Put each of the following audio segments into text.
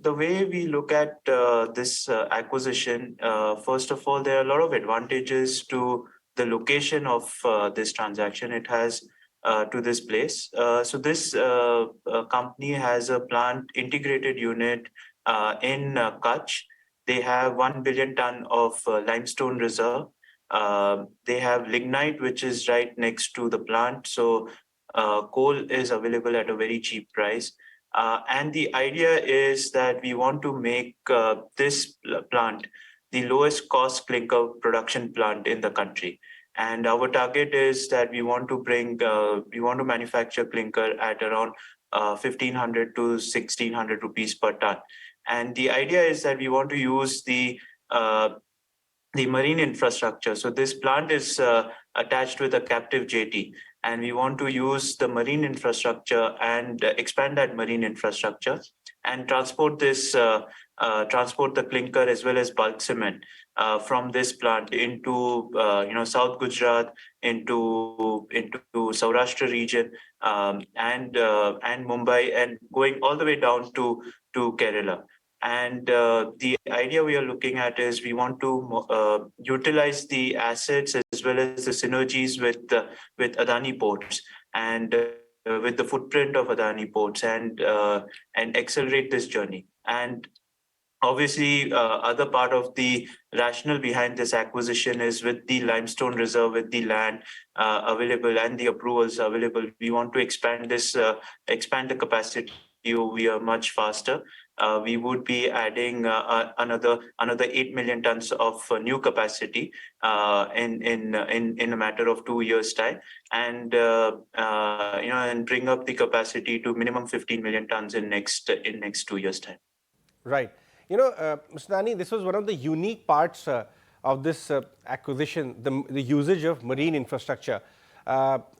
the way we look at this acquisition, first of all, there are a lot of advantages to the location of this transaction. It has to this place. So this company has a plant integrated unit in Kutch. They have 1 billion ton of limestone reserve. They have lignite, which is right next to the plant. So coal is available at a very cheap price. And the idea is that we want to make this plant the lowest cost clinker production plant in the country. And our target is that we want to manufacture clinker at around 1,500 to 1,600 rupees per ton. And the idea is that we want to use the marine infrastructure. So this plant is attached with a captive jetty, and we want to use the marine infrastructure and expand that marine infrastructure and transport the clinker as well as bulk cement from this plant into South Gujarat, into Saurashtra region, and Mumbai, and going all the way down to Kerala. And the idea we are looking at is we want to utilize the assets as well as the synergies with Adani Ports and with the footprint of Adani Ports and accelerate this journey. And obviously, other part of the rationale behind this acquisition is with the limestone reserve, with the land available and the approvals available, we want to expand the capacity over much faster. We would be adding another 8 million tons of new capacity in a matter of 2 years' time, and and bring up the capacity to minimum 15 million tons in next 2 years' time. Right. Mr. Adani, this was one of the unique parts of this acquisition, the usage of marine infrastructure.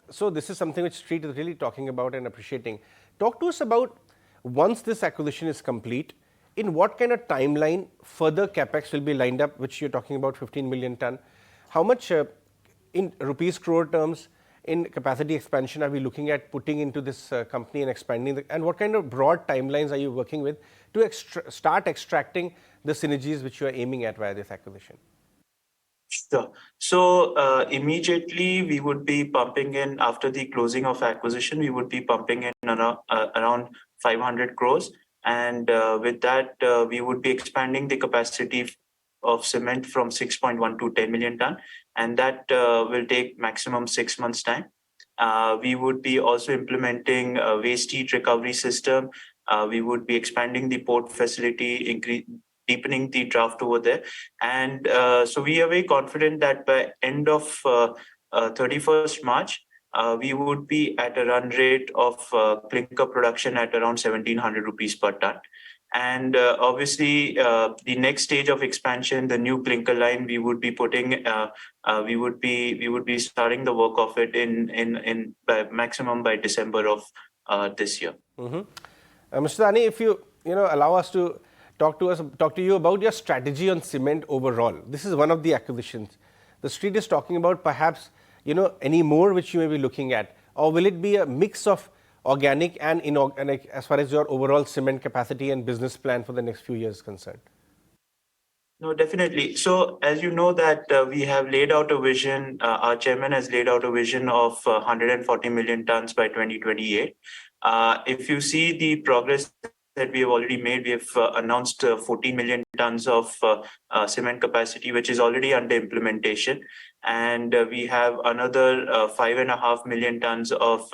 So this is something which Street is really talking about and appreciating. Talk to us about, once this acquisition is complete, in what kind of timeline further capex will be lined up, which you're talking about 15 million ton. How much in rupees crore terms in capacity expansion are we looking at putting into this company and expanding, and what kind of broad timelines are you working with to start extracting the synergies which you are aiming at via this acquisition? Sure. So immediately we would be pumping in, after the closing of acquisition, we would be pumping in around 500 crores. And with that, we would be expanding the capacity of cement from 6.1 to 10 million ton. And that will take maximum 6 months time. We would be also implementing a waste heat recovery system. We would be expanding the port facility, deepening the draft over there. And so we are very confident that by end of 31st March, we would be at a run rate of clinker production at around 1,700 rupees per ton. And obviously, the next stage of expansion, the new clinker line, we would be starting the work of it in by maximum by December of this year. Mr. Adani, if you allow us to talk to you about your strategy on cement overall. This is one of the acquisitions. The Street is talking about perhaps any more which you may be looking at, or will it be a mix of organic and inorganic as far as your overall cement capacity and business plan for the next few years is concerned? No, definitely. So as you know that we have laid out a vision, our chairman has laid out a vision of 140 million tons by 2028. If you see the progress that we have already made, we have announced 14 million tons of cement capacity, which is already under implementation. And we have another 5.5 million tons of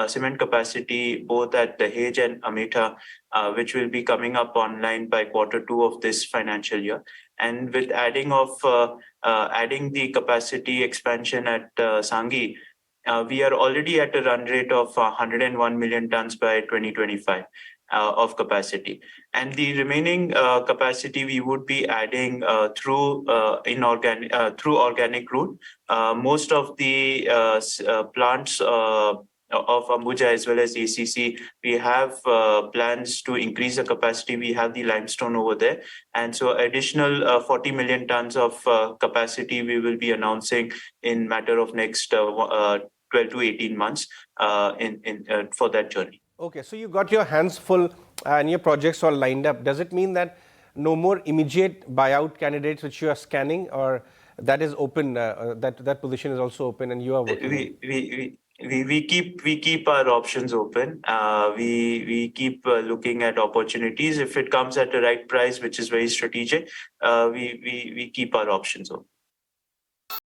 cement capacity, both at Dahej and Ametha, which will be coming up online by Q2 of this financial year. And with adding the capacity expansion at Sanghi, we are already at a run rate of 101 million tons by 2025. Of capacity, and the remaining capacity we would be adding through organic route. Most of the plants of Ambuja as well as ACC, we have plans to increase the capacity. We have the limestone over there, and so additional 40 million tons of capacity we will be announcing in matter of next 12 to 18 months for that journey. Okay, so you got your hands full and your projects all lined up. Does it mean that no more immediate buyout candidates which you are scanning, or that is open, that position is also open and you are working on? We keep our options open. We keep looking at opportunities. If it comes at the right price, which is very strategic, we keep our options open.